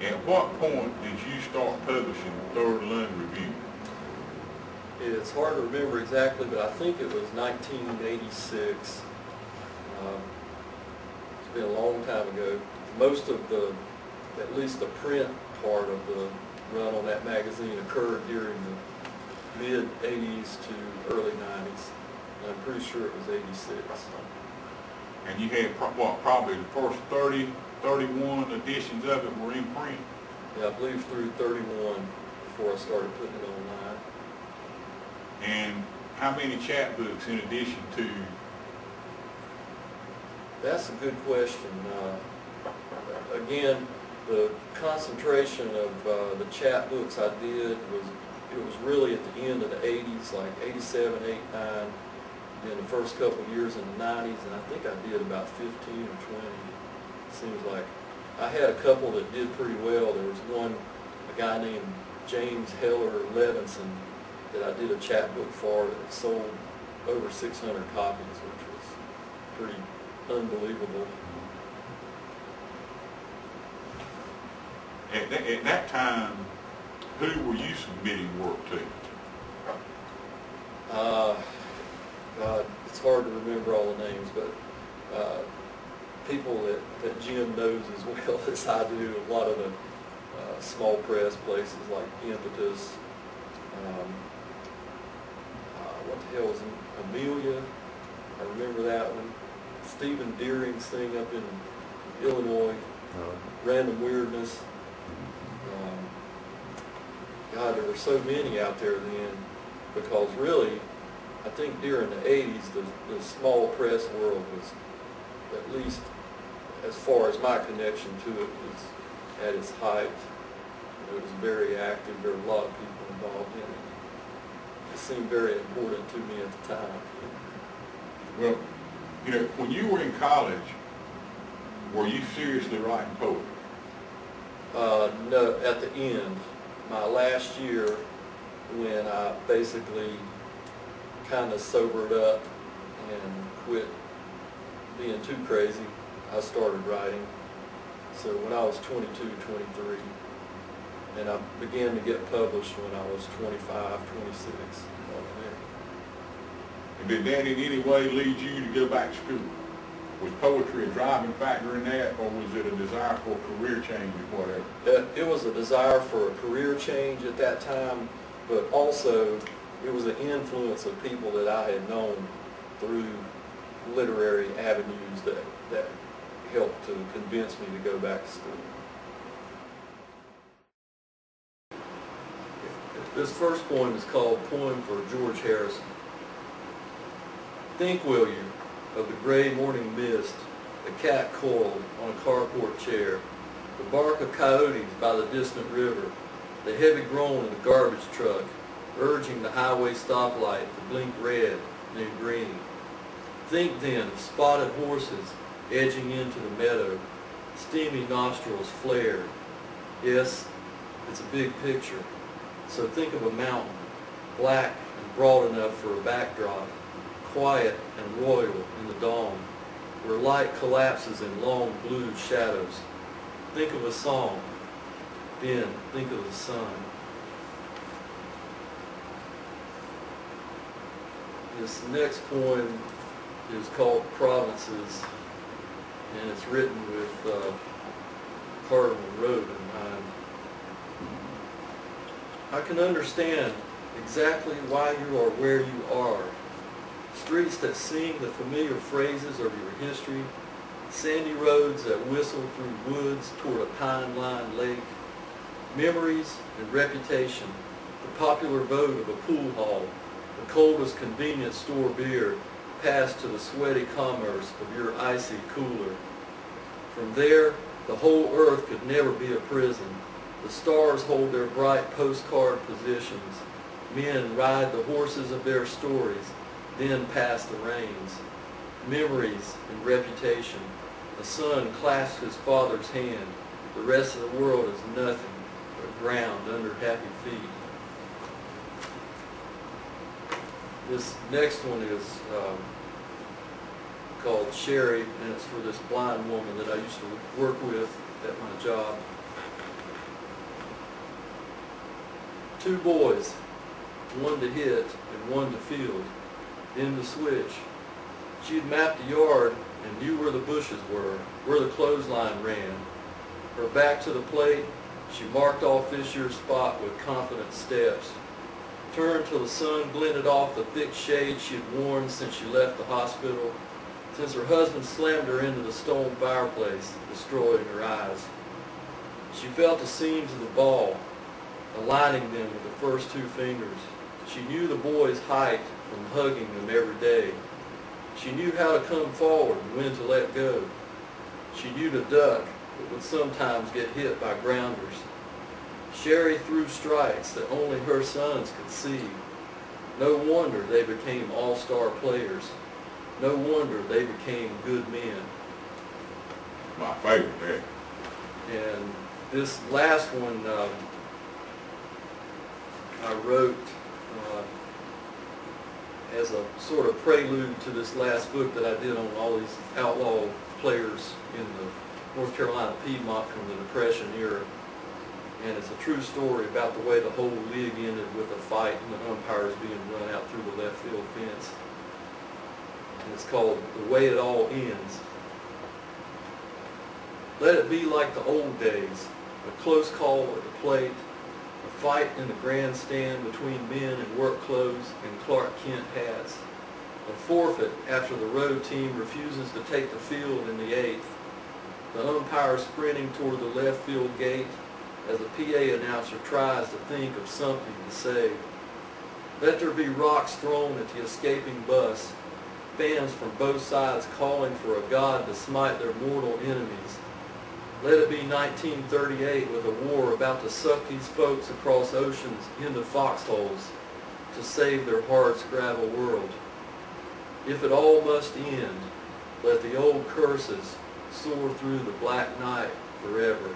At what point did you start publishing Third Lung Review? It's hard to remember exactly, but I think it was 1986. It's been a long time ago. Most of the, at least the print part of the run on that magazine occurred during the mid-80s to early 90s. And I'm pretty sure it was 86. And you had, probably the first 30, 31 editions of it were in print? Yeah, I believe through 31 before I started putting it online. And how many chapbooks in addition to? That's a good question. Again, the concentration of the chapbooks I did was really at the end of the 80s, like 87, 89, then the first couple of years in the 90s, and I think I did about 15 or 20. It seems like I had a couple that did pretty well. There was one, a guy named James Heller Levinson, that I did a chapbook for that sold over 600 copies, which was pretty unbelievable. At that time, who were you submitting work to? God, it's hard to remember all the names, but people that Jim knows as well as I do, a lot of the small press places like Impetus, what the hell was it? Amelia, I remember that one. Stephen Deering's thing up in Illinois, Random Weirdness. God, there were so many out there then, because really, I think during the 80s, the small press world was, at least as far as my connection to it, was at its height. It was very active. There were a lot of people involved in it. It seemed very important to me at the time. Well, you know, when you were in college, were you seriously writing poetry? No, at the end. My last year, when I basically kind of sobered up and quit being too crazy, I started writing. So when I was 22, 23, and I began to get published when I was 25, 26. And did that in any way lead you to go back to school? Was poetry a driving factor in that, or was it a desire for a career change or whatever? It was a desire for a career change at that time, but also it was an influence of people that I had known through literary avenues that helped to convince me to go back to school. This first poem is called Poem for George Harrison. Think, will you, of the gray morning mist, the cat coiled on a carport chair, the bark of coyotes by the distant river, the heavy groan of the garbage truck, urging the highway stoplight to blink red, then green. Think then of spotted horses edging into the meadow, steamy nostrils flared. Yes, it's a big picture. So think of a mountain, black and broad enough for a backdrop, quiet and royal in the dawn, where light collapses in long blue shadows. Think of a song, then think of the sun. This next poem is called Provinces, and it's written with Cardinal Road in mind. I can understand exactly why you are where you are. Streets that sing the familiar phrases of your history, sandy roads that whistle through woods toward a pine-lined lake, memories and reputation, the popular vote of a pool hall, the coldest convenience store beer, passed to the sweaty commerce of your icy cooler. From there, the whole earth could never be a prison. The stars hold their bright postcard positions. Men ride the horses of their stories, then pass the reins. Memories and reputation. A son clasps his father's hand. The rest of the world is nothing but ground under happy feet. This next one is called Sherry, and it's for this blind woman that I used to work with at my job. 2 boys, one to hit and one to field, then to switch. She had mapped the yard and knew where the bushes were, where the clothesline ran. Her back to the plate, she marked off this year's spot with confident steps. Turned till the sun glinted off the thick shade she had worn since she left the hospital, since her husband slammed her into the stone fireplace, destroying her eyes. She felt the seams of the ball, aligning them with the first 2 fingers. She knew the boy's height from hugging them every day. She knew how to come forward and when to let go. She knew to duck, but would sometimes get hit by grounders. Sherry threw strikes that only her sons could see. No wonder they became all-star players. No wonder they became good men. My favorite there. And this last one I wrote as a sort of prelude to this last book that I did on all these outlaw players in the North Carolina Piedmont from the Depression era. And it's a true story about the way the whole league ended with a fight and the umpires being run out through the left field fence. And it's called The Way It All Ends. Let it be like the old days, a close call at the plate, a fight in the grandstand between men in work clothes and Clark Kent hats, a forfeit after the road team refuses to take the field in the 8th, the umpire sprinting toward the left field gate as the PA announcer tries to think of something to say. Let there be rocks thrown at the escaping bus, fans from both sides calling for a God to smite their mortal enemies. Let it be 1938 with a war about to suck these folks across oceans into foxholes to save their hard-scrabble world. If it all must end, let the old curses soar through the black night forever.